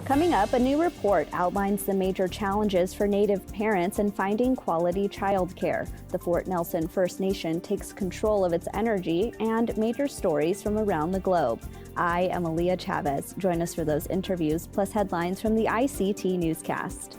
Coming up, a new report outlines the major challenges for Native parents in finding quality childcare. The Fort Nelson First Nation takes control of its energy, and major stories from around the globe. I am Aaliyah Chavez. Join us for those interviews, plus headlines from the ICT Newscast.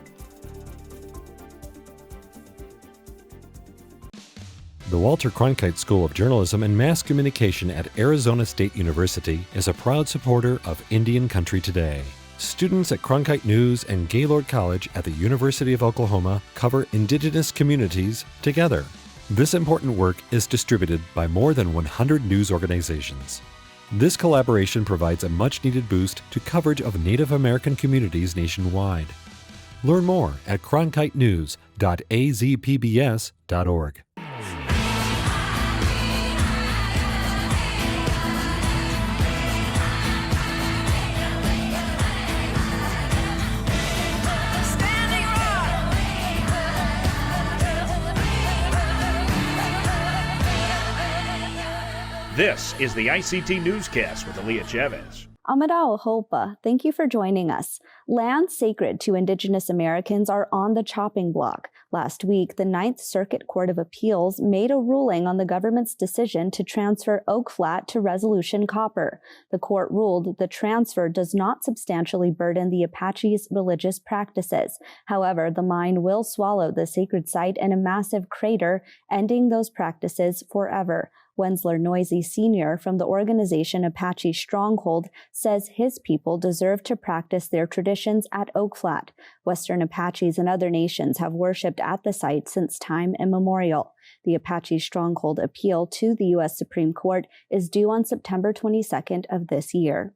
The Walter Cronkite School of Journalism and Mass Communication at Arizona State University is a proud supporter of Indian Country Today. Students at Cronkite News and Gaylord College at the University of Oklahoma cover Indigenous communities together. This important work is distributed by more than 100 news organizations. This collaboration provides a much-needed boost to coverage of Native American communities nationwide. Learn more at cronkitenews.azpbs.org. This is the ICT Newscast with Aaliyah Chavez. Amadao Hopa, thank you for joining us. Lands sacred to Indigenous Americans are on the chopping block. Last week, the Ninth Circuit Court of Appeals made a ruling on the government's decision to transfer Oak Flat to Resolution Copper. The court ruled the transfer does not substantially burden the Apaches' religious practices. However, the mine will swallow the sacred site in a massive crater, ending those practices forever. Wensler Noisy Sr. from the organization Apache Stronghold says his people deserve to practice their traditions at Oak Flat. Western Apaches and other nations have worshipped at the site since time immemorial. The Apache Stronghold appeal to the U.S. Supreme Court is due on September 22nd of this year.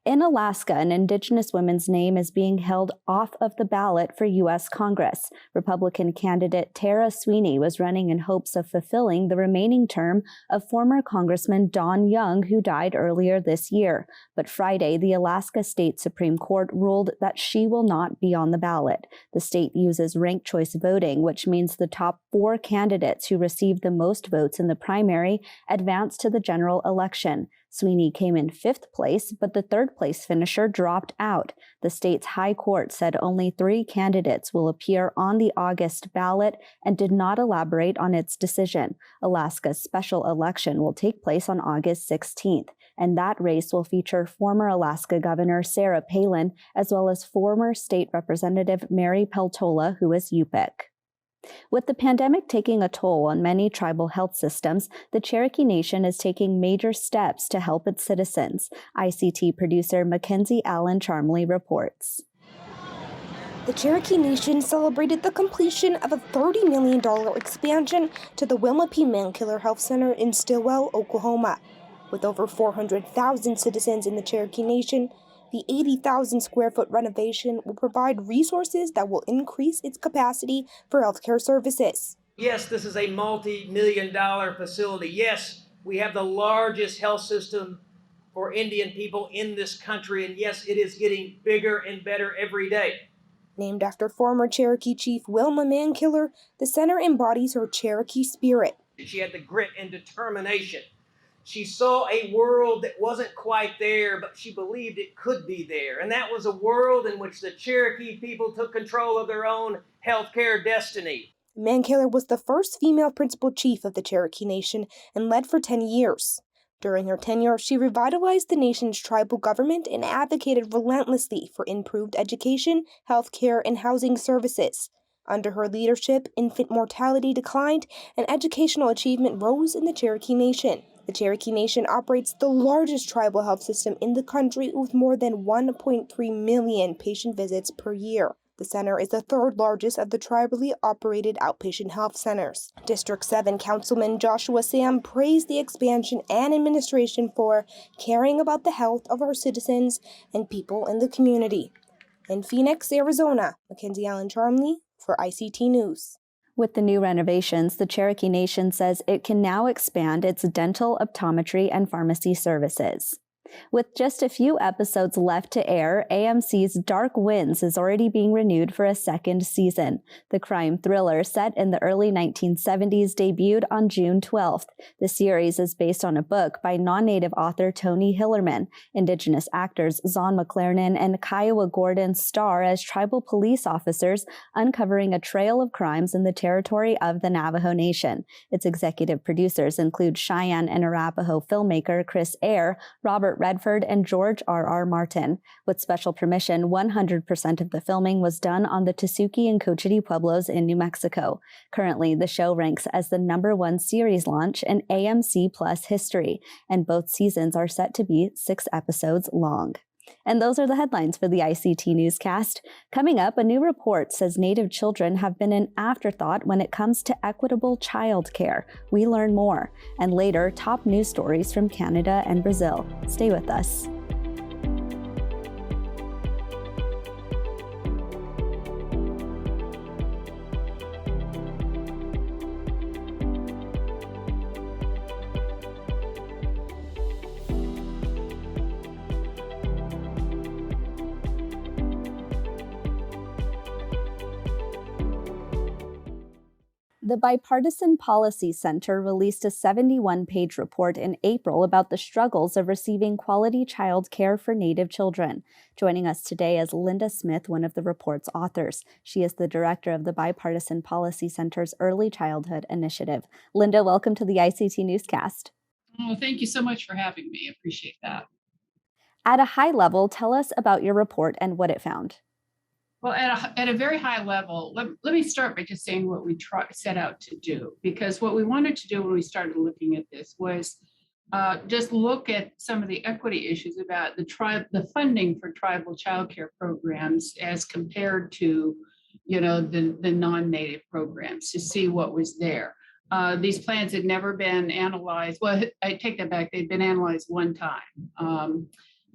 In Alaska, an Indigenous woman's name is being held off of the ballot for U.S. Congress. Republican candidate Tara Sweeney was running in hopes of fulfilling the remaining term of former Congressman Don Young, who died earlier this year. But Friday, the Alaska State Supreme Court ruled that she will not be on the ballot. The state uses ranked choice voting, which means the top 4 candidates who received the most votes in the primary advance to the general election. Sweeney came in 5th place, but the 3rd place finisher dropped out. The state's high court said only 3 candidates will appear on the August ballot and did not elaborate on its decision. Alaska's special election will take place on August 16th, and that race will feature former Alaska Governor Sarah Palin, as well as former State Representative Mary Peltola, who is Yupik. With the pandemic taking a toll on many tribal health systems, the Cherokee Nation is taking major steps to help its citizens. ICT producer Mackenzie Allen Charmley reports. The Cherokee Nation celebrated the completion of a $30 million expansion to the Wilma P. Mankiller Health Center in Stillwell, Oklahoma. With over 400,000 citizens in the Cherokee Nation, the 80,000 square foot renovation will provide resources that will increase its capacity for healthcare services. Yes, this is a multi-million-dollar facility. Yes, we have the largest health system for Indian people in this country. And yes, it is getting bigger and better every day. Named after former Cherokee Chief Wilma Mankiller, the center embodies her Cherokee spirit. She had the grit and determination. She saw a world that wasn't quite there, but she believed it could be there. And that was a world in which the Cherokee people took control of their own healthcare destiny. Mankiller was the first female principal chief of the Cherokee Nation and led for 10 years. During her tenure, she revitalized the nation's tribal government and advocated relentlessly for improved education, healthcare, and housing services. Under her leadership, infant mortality declined and educational achievement rose in the Cherokee Nation. The Cherokee Nation operates the largest tribal health system in the country with more than 1.3 million patient visits per year. The center is the 3rd largest of the tribally operated outpatient health centers. District 7 Councilman Joshua Sam praised the expansion and administration for caring about the health of our citizens and people in the community. In Phoenix, Arizona, Mackenzie Allen Charmley for ICT News. With the new renovations, the Cherokee Nation says it can now expand its dental, optometry, and pharmacy services. With just a few episodes left to air, AMC's Dark Winds is already being renewed for a second season. The crime thriller, set in the early 1970s, debuted on June 12th. The series is based on a book by non-native author Tony Hillerman. Indigenous actors Zahn McClarnon and Kiowa Gordon star as tribal police officers uncovering a trail of crimes in the territory of the Navajo Nation. Its executive producers include Cheyenne and Arapaho filmmaker Chris Eyre, Robert Redford, and George R.R. Martin. With special permission, 100% of the filming was done on the Tesuque and Cochiti Pueblos in New Mexico. Currently, the show ranks as the #1 series launch in AMC Plus history, and both seasons are set to be 6 episodes long. And those are the headlines for the ICT Newscast. Coming up, a new report says Native children have been an afterthought when it comes to equitable childcare. We learn more. And later, top news stories from Canada and Brazil. Stay with us. The Bipartisan Policy Center released a 71-page report in April about the struggles of receiving quality child care for Native children. Joining us today is Linda Smith, one of the report's authors. She is the director of the Bipartisan Policy Center's Early Childhood Initiative. Linda, welcome to the ICT Newscast. Oh, thank you so much for having me. I appreciate that. At a high level, tell us about your report and what it found. Well, at a very high level, let me start by just saying what we set out to do, because what we wanted to do when we started looking at this was just look at some of the equity issues about the funding for tribal childcare programs as compared to, the non-native programs, to see what was there. These plans had never been analyzed. Well, I take that back. They'd been analyzed one time.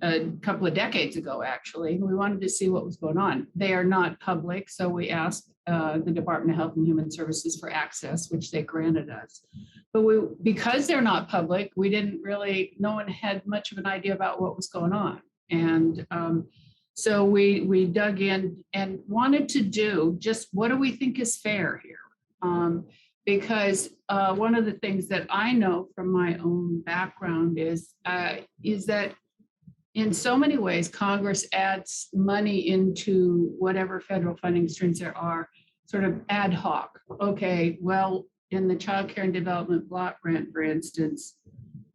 A couple of decades ago, actually. We wanted to see what was going on. They are not public, so we asked the Department of Health and Human Services for access, which they granted us. But because they're not public, no one had much of an idea about what was going on. And so we dug in and wanted to do just what do we think is fair here? Because one of the things that I know from my own background is that in so many ways, Congress adds money into whatever federal funding streams there are, sort of ad hoc. Okay, well, in the Child Care and Development Block Grant, for instance,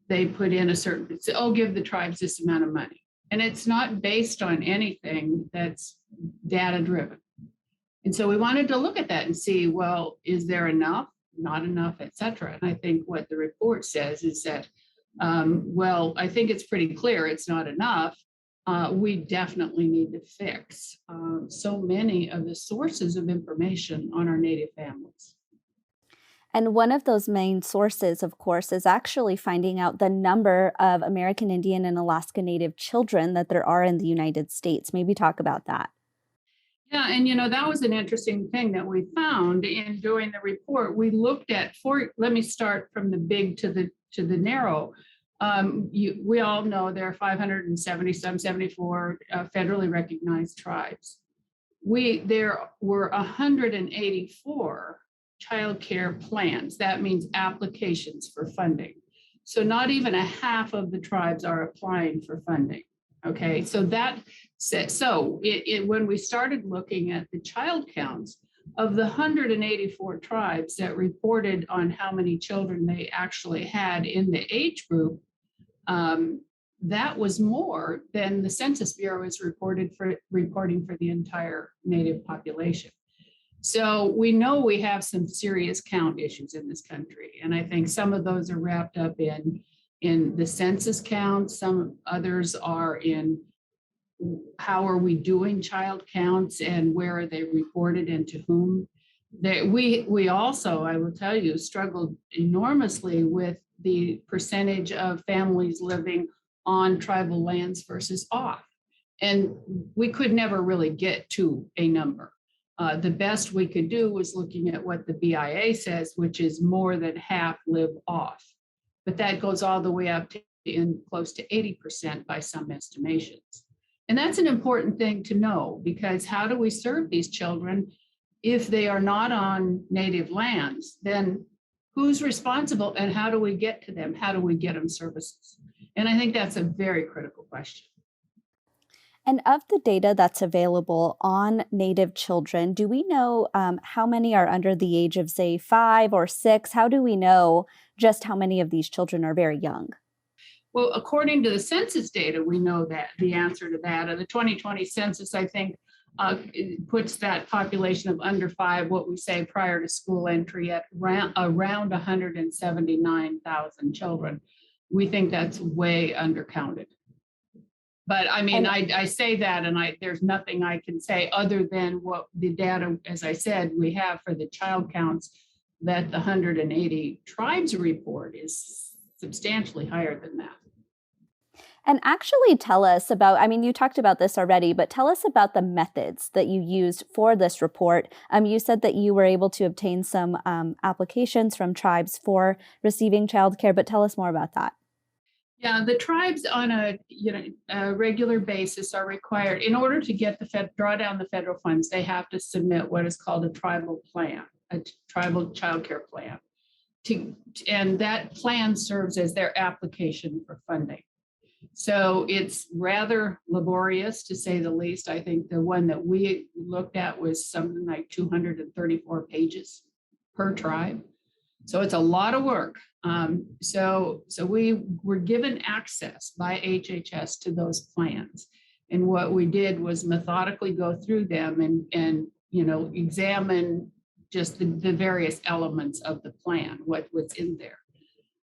they put in give the tribes this amount of money. And it's not based on anything that's data driven. And so we wanted to look at that and see, well, is there enough, not enough, et cetera. And I think what the report says is that I think it's pretty clear it's not enough. We definitely need to fix so many of the sources of information on our Native families. And one of those main sources, of course, is actually finding out the number of American Indian and Alaska Native children that there are in the United States. Maybe talk about that. Yeah, and that was an interesting thing that we found in doing the report. We looked at let me start from the big to the narrow. We all know there are 574 federally recognized tribes. There were 184 child care plans. That means applications for funding. So not even a half of the tribes are applying for funding. Okay, so when we started looking at the child counts of the 184 tribes that reported on how many children they actually had in the age group, that was more than the Census Bureau is reporting for the entire Native population. So we know we have some serious count issues in this country, and I think some of those are wrapped up in the census count. Some others are in how are we doing child counts and where are they reported and to whom. We also, I will tell you, struggled enormously with the percentage of families living on tribal lands versus off. And we could never really get to a number. The best we could do was looking at what the BIA says, which is more than half live off. But that goes all the way up to in close to 80% by some estimations. And that's an important thing to know, because how do we serve these children if they are not on native lands? Then who's responsible, and how do we get to them? How do we get them services? And I think that's a very critical question. And of the data that's available on Native children, do we know how many are under the age of, say, 5 or 6? How do we know just how many of these children are very young? Well, according to the census data, we know that the answer to that. The 2020 census, I think, puts that population of under 5, what we say prior to school entry, at around 179,000 children. We think that's way undercounted. But I mean, I say that, and there's nothing I can say other than what the data, as I said, we have for the child counts that the 180 tribes report is substantially higher than that. And actually tell us about, I mean, you talked about this already, but tell us about the methods that you used for this report. You said that you were able to obtain some applications from tribes for receiving childcare, but tell us more about that. Yeah, the tribes on a regular basis are required, in order to get draw down the federal funds, they have to submit what is called a tribal plan, a tribal childcare plan. And that plan serves as their application for funding. So it's rather laborious, to say the least. I think the one that we looked at was something like 234 pages per tribe. So it's a lot of work. So we were given access by HHS to those plans. And what we did was methodically go through them and examine just the various elements of the plan, what's in there.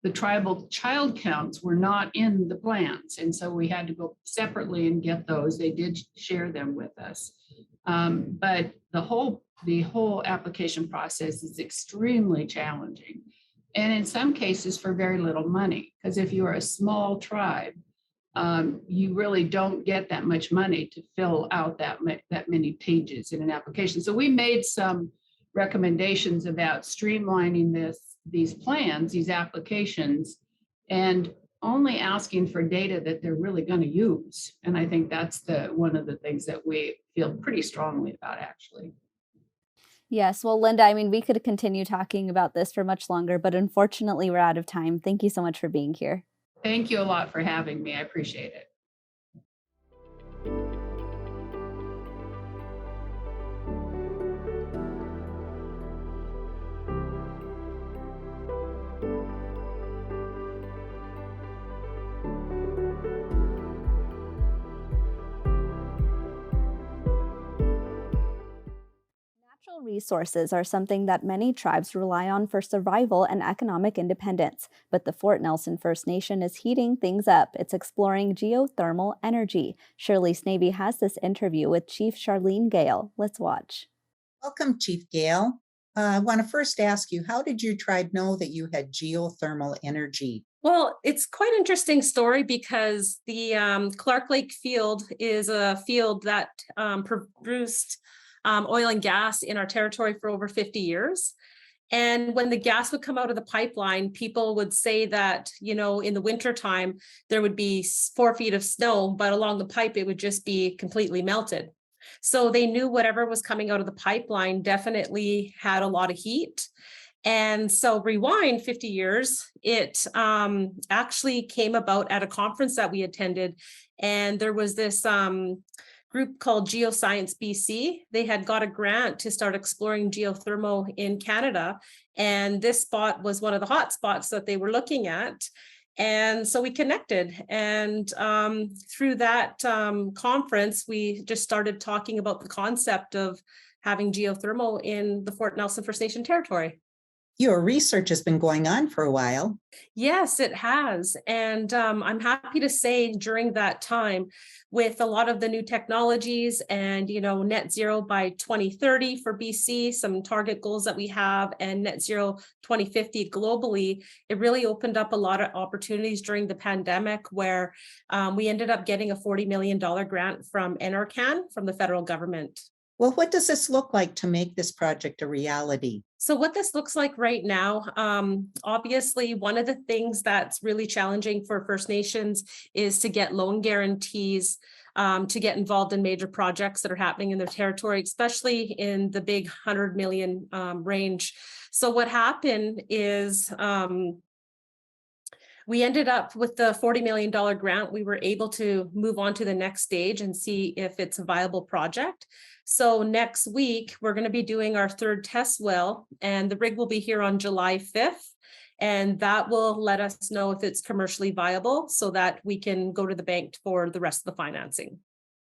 The tribal child counts were not in the plans, and so we had to go separately and get those. They did share them with us. But the whole application process is extremely challenging, and in some cases for very little money, because if you're a small tribe, you really don't get that much money to fill out that many pages in an application. So we made some recommendations about streamlining these plans, these applications, and only asking for data that they're really going to use. And I think that's one of the things that we feel pretty strongly about, actually. Yes. Well, Linda, I mean, we could continue talking about this for much longer, but unfortunately we're out of time. Thank you so much for being here. Thank you a lot for having me. I appreciate it. Natural resources are something that many tribes rely on for survival and economic independence, but the Fort Nelson First Nation is heating things up. It's exploring geothermal energy. Shirley Snavy has this interview with Chief Charlene Gale. Let's watch. Welcome, Chief Gale. I want to first ask you, how did your tribe know that you had geothermal energy? Well, it's quite an interesting story, because the Clark Lake field is a field that produced oil and gas in our territory for over 50 years. And when the gas would come out of the pipeline, people would say that, in the wintertime, there would be 4 feet of snow, but along the pipe, it would just be completely melted. So they knew whatever was coming out of the pipeline definitely had a lot of heat. And so rewind 50 years, it actually came about at a conference that we attended. And there was this group called Geoscience BC. They had got a grant to start exploring geothermal in Canada. And this spot was one of the hot spots that they were looking at. And so we connected. And through that conference, we just started talking about the concept of having geothermal in the Fort Nelson First Nation territory. Your research has been going on for a while. Yes, it has. And I'm happy to say during that time, with a lot of the new technologies and, net zero by 2030 for BC, some target goals that we have, and net zero 2050 globally, it really opened up a lot of opportunities during the pandemic, where we ended up getting a $40 million grant from NRCan, from the federal government. Well, what does this look like to make this project a reality? So what this looks like right now, obviously, one of the things that's really challenging for First Nations is to get loan guarantees to get involved in major projects that are happening in their territory, especially in the big 100 million range. So what happened is we ended up with the $40 million grant. We were able to move on to the next stage and see if it's a viable project. So next week, we're going to be doing our third test well, and the rig will be here on July 5th. And that will let us know if it's commercially viable so that we can go to the bank for the rest of the financing.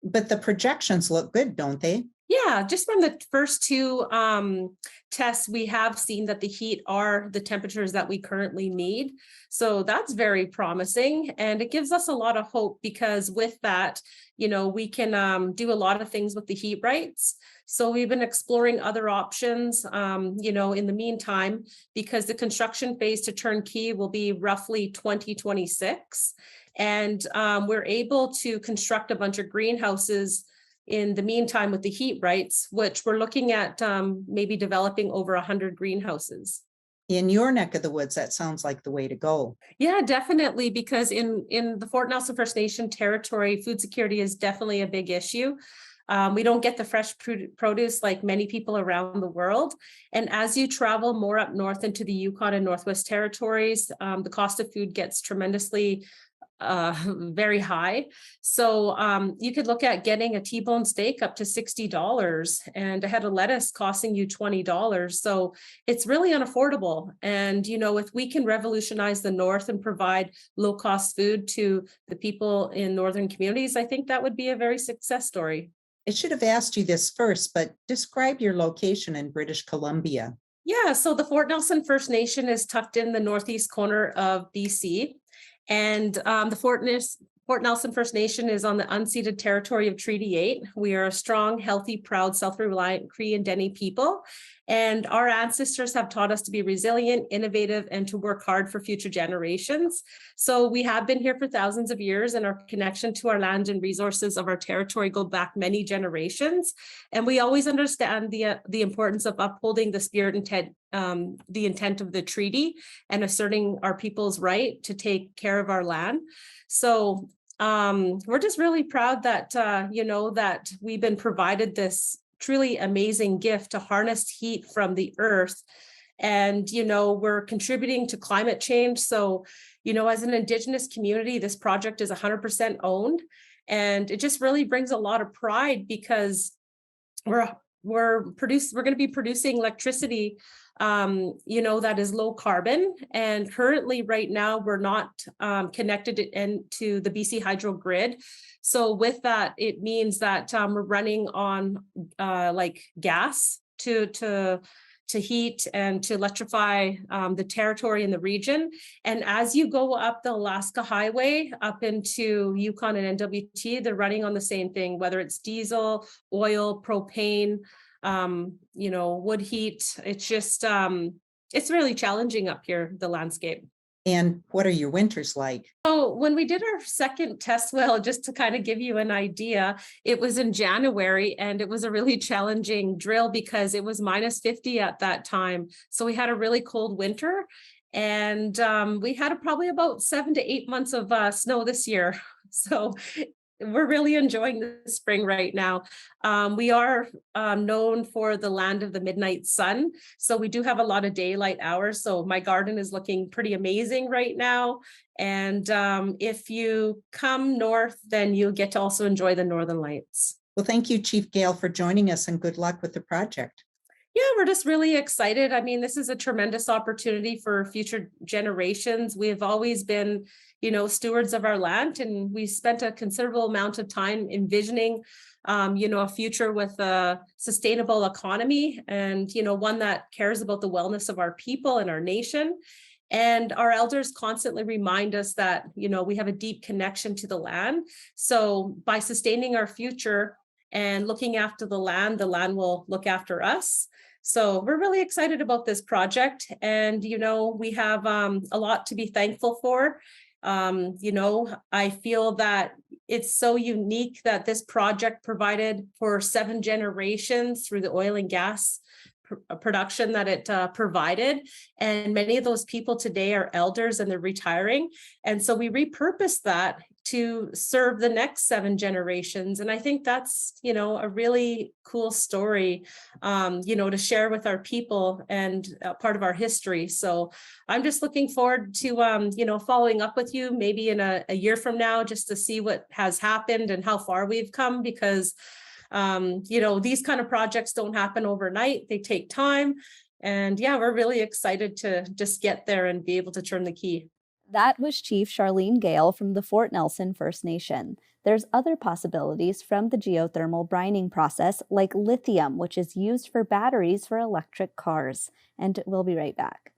But the projections look good, don't they? Yeah, just from the first two tests, we have seen that the heat are the temperatures that we currently need. So that's very promising. And it gives us a lot of hope because with that, we can do a lot of things with the heat rights. So we've been exploring other options, in the meantime, because the construction phase to turnkey will be roughly 2026. And we're able to construct a bunch of greenhouses in the meantime with the heat rights, which we're looking at maybe developing over 100 greenhouses. In your neck of the woods, that sounds like the way to go. Yeah, definitely, because in the Fort Nelson First Nation territory, food security is definitely a big issue. We don't get the fresh produce like many people around the world. And as you travel more up north into the Yukon and Northwest Territories, the cost of food gets tremendously very high. So you could look at getting a T-bone steak up to $60 and a head of lettuce costing you $20. So it's really unaffordable. And, if we can revolutionize the North and provide low cost food to the people in Northern communities, I think that would be a very success story. I should have asked you this first, but describe your location in British Columbia. Yeah, so the Fort Nelson First Nation is tucked in the northeast corner of BC. And the Fort Nelson First Nation is on the unceded territory of Treaty 8. We are a strong, healthy, proud, self-reliant Cree and Dene people. And our ancestors have taught us to be resilient, innovative, and to work hard for future generations. So we have been here for thousands of years, and our connection to our land and resources of our territory go back many generations. And we always understand the importance of upholding the spirit and the intent of the treaty and asserting our people's right to take care of our land. So we're just really proud that, that we've been provided this truly amazing gift to harness heat from the earth. And, we're contributing to climate change. So, as an Indigenous community, this project is 100% owned. And it just really brings a lot of pride because we're going to be producing electricity that is low carbon. And currently right now, we're not connected to the BC hydro grid. So with that, it means that we're running on like gas to heat and to electrify the territory in the region. And as you go up the Alaska Highway up into Yukon and NWT, they're running on the same thing, whether it's diesel, oil, propane, wood heat. It's just, it's really challenging up here, the landscape. And what are your winters like? So when we did our second test well, just to kind of give you an idea, it was in January and it was a really challenging drill because it was -50 at that time. So we had a really cold winter and we had probably about 7 to 8 months of snow this year. So we're really enjoying the spring right now. We are known for the land of the midnight sun. So we do have a lot of daylight hours. So my garden is looking pretty amazing right now. And if you come north, then you'll get to also enjoy the northern lights. Well, thank you, Chief Gale, for joining us and good luck with the project. Yeah, we're just really excited. I mean, this is a tremendous opportunity for future generations. We have always been, stewards of our land, and we spent a considerable amount of time envisioning, a future with a sustainable economy and, one that cares about the wellness of our people and our nation. And our elders constantly remind us that, we have a deep connection to the land. So by sustaining our future and looking after the land will look after us. So we're really excited about this project. And, we have a lot to be thankful for. I feel that it's so unique that this project provided for 7 generations through the oil and gas production that it provided. And many of those people today are elders and they're retiring. And so we repurposed that to serve the next 7 generations. And I think that's, a really cool story, to share with our people and part of our history. So I'm just looking forward to, following up with you maybe in a year from now, just to see what has happened and how far we've come, because these kind of projects don't happen overnight. They take time. And yeah, we're really excited to just get there and be able to turn the key. That was Chief Charlene Gale from the Fort Nelson First Nation. There's other possibilities from the geothermal brining process, like lithium, which is used for batteries for electric cars. And we'll be right back.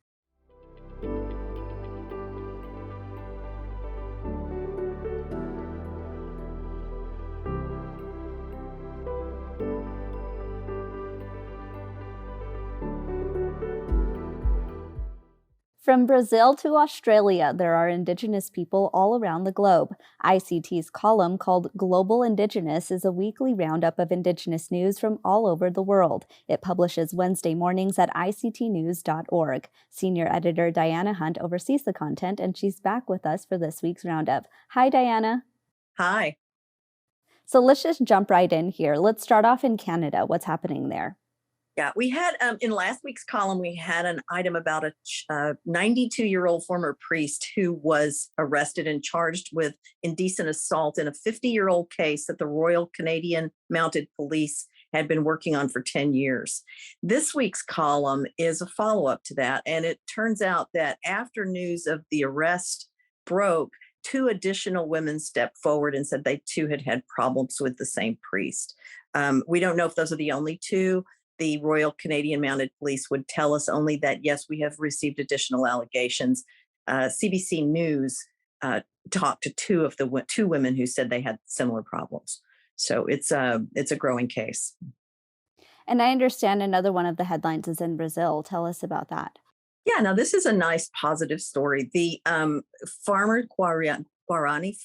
From Brazil to Australia, there are Indigenous people all around the globe. ICT's column called Global Indigenous is a weekly roundup of Indigenous news from all over the world. It publishes Wednesday mornings at ictnews.org. Senior editor Diana Hunt oversees the content, and she's back with us for this week's roundup. Hi, Diana. Hi. So let's just jump right in here. Let's start off in Canada. What's happening there? Yeah, we had in last week's column, we had an item about a 92-year-old former priest who was arrested and charged with indecent assault in a 50-year-old case that the Royal Canadian Mounted Police had been working on for 10 years. This week's column is a follow-up to that, and it turns out that after news of the arrest broke, 2 additional women stepped forward and said they too had had problems with the same priest. We don't know if those are the only 2. The Royal Canadian Mounted Police would tell us only that, yes, we have received additional allegations. CBC News talked to 2 women who said they had similar problems. So it's a growing case. And I understand another one of the headlines is in Brazil. Tell us about that. Yeah, now this is a nice positive story. The farmer Guarani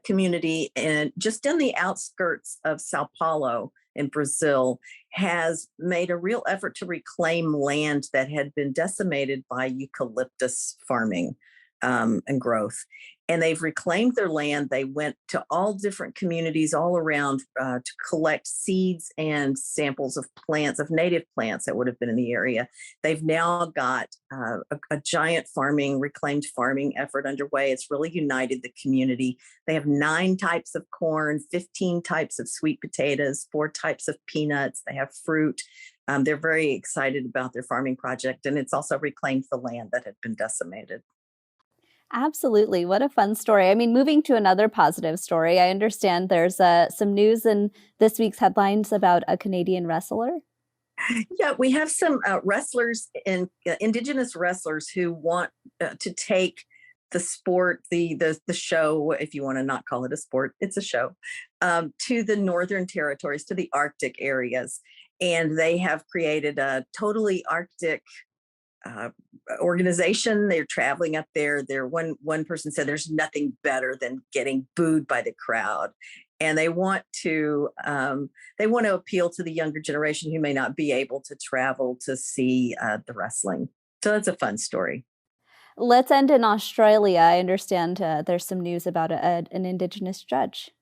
community just in the outskirts of Sao Paulo in Brazil has made a real effort to reclaim land that had been decimated by eucalyptus farming and growth. And they've reclaimed their land. They went to all different communities all around to collect seeds and samples of plants, of native plants that would have been in the area. They've now got a giant reclaimed farming effort underway. It's really united the community. They have 9 types of corn, 15 types of sweet potatoes, 4 types of peanuts. They have fruit. They're very excited about their farming project, and it's also reclaimed the land that had been decimated. Absolutely. What a fun story. I mean, moving to another positive story, I understand there's some news in this week's headlines about a Canadian wrestler. Yeah, we have some wrestlers and Indigenous wrestlers who want to take the sport, the show, if you want to not call it a sport, it's a show, to the Northern Territories, to the Arctic areas. And they have created a totally Arctic organization. They're traveling up there. One person said there's nothing better than getting booed by the crowd, and they want to appeal to the younger generation who may not be able to travel to see the wrestling. So that's a fun story. Let's end in Australia. I understand there's some news about an Indigenous judge.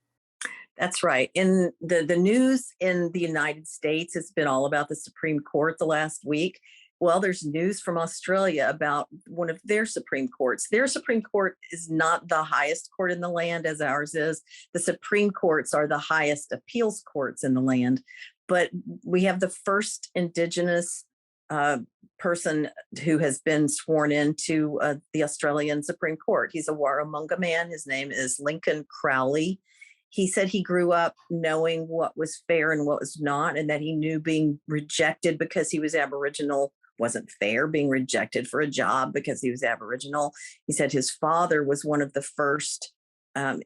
That's right. In the news in the United States, it's been all about the Supreme Court the last week. Well, there's news from Australia about one of their Supreme Courts. Their Supreme Court is not the highest court in the land as ours is. The Supreme Courts are the highest appeals courts in the land. But we have the first Indigenous person who has been sworn into the Australian Supreme Court. He's a Warramunga man. His name is Lincoln Crowley. He said he grew up knowing what was fair and what was not, and that he knew being rejected because he was Aboriginal wasn't fair, being rejected for a job because he was Aboriginal. He said his father was one of the first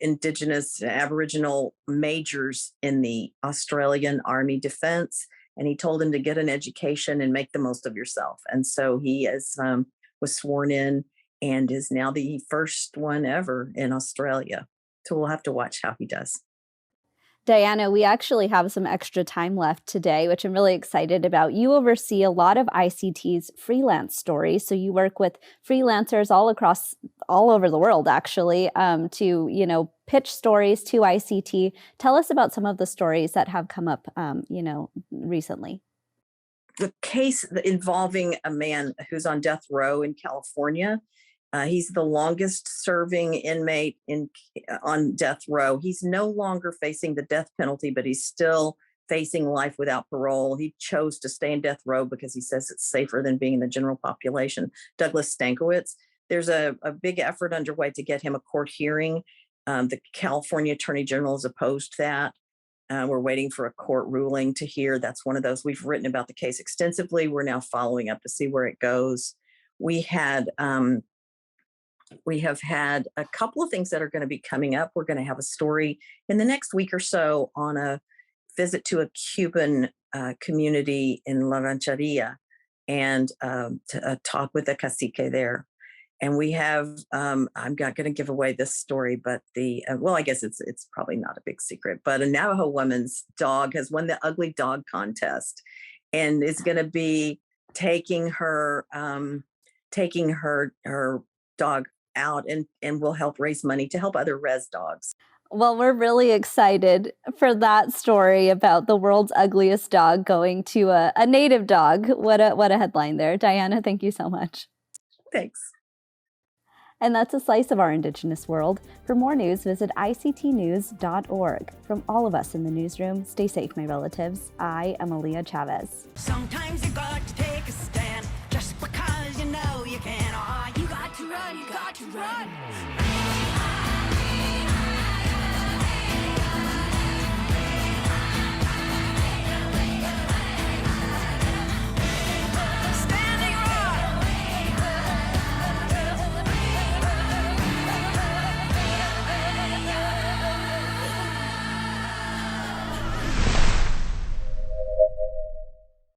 Indigenous Aboriginal majors in the Australian Army Defense, and he told him to get an education and make the most of yourself. And so he was sworn in. and is now the first one ever in Australia. So we'll have to watch how he does. Diana, we actually have some extra time left today, which I'm really excited about. You oversee a lot of ICT's freelance stories. So you work with freelancers all over the world, actually, to, pitch stories to ICT. Tell us about some of the stories that have come up, recently. The case involving a man who's on death row in California. He's the longest serving inmate on death row. He's no longer facing the death penalty, but he's still facing life without parole. He chose to stay in death row because he says it's safer than being in the general population. Douglas Stankiewicz. There's a big effort underway to get him a court hearing. The California Attorney General has opposed that. We're waiting for a court ruling to hear. That's one of those. We've written about the case extensively. We're now following up to see where it goes. We have had a couple of things that are going to be coming up. We're going to have a story in the next week or so on a visit to a Cuban community in La Rancheria and to talk with the cacique there. And we have, I'm not going to give away this story, but I guess it's probably not a big secret, but a Navajo woman's dog has won the Ugly Dog contest and is going to be taking her dog out and will help raise money to help other res dogs. Well, we're really excited for that story about the world's ugliest dog going to a native dog. What a headline there. Diana, thank you so much. Thanks. And that's a slice of our Indigenous world. For more news, visit ictnews.org. From all of us in the newsroom, stay safe, my relatives. I am Aaliyah Chavez. Sometimes you got to take a stand just because you know you can. Oh, you got to run, you got to run.